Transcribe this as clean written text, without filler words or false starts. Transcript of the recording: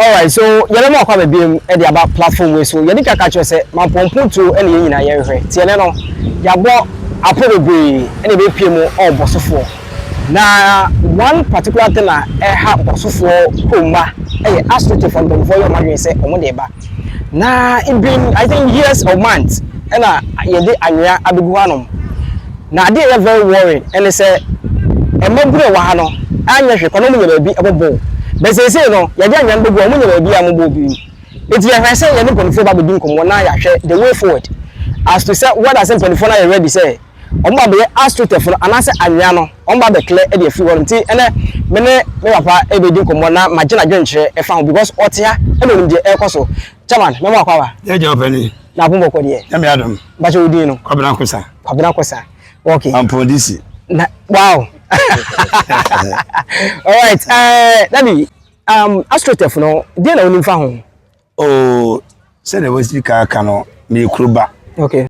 Alright, so you know what I'm being about platform way. So you need to catch yourself. My pompo to any in a year. Tiano, Yabo, Apple any be PMO or Bossofo. Now, one particular thing I have Bossofo, Puma, a aspect from the before your say on the back. Now, it been, I think, years or months, and you did Anya Abiguanum. Now, they are very worried, and they say, a mobile wahano, and your economy will be a bowl. But they say no, you don't know what will be a mobile. It's the say you don't confirm about doing the way forward. As to say what I said 24 hours already say. Omba be ask to telephone and answer Anyano. Omba be clear e free warranty. And me papa e be din komo na magina dwenche e fa because otia e no ndi e koso. Chairman, me mo akwa. Ya jopani. Na bombo ko de. Ya me adam. Ba che odi no. Kwabena kosa. Kwabena kosa. Okay. I'm police. Wow. All right. Let me astrotef no dey na onimfa ho. Oh, say the we speak aka no me kruba. Okay.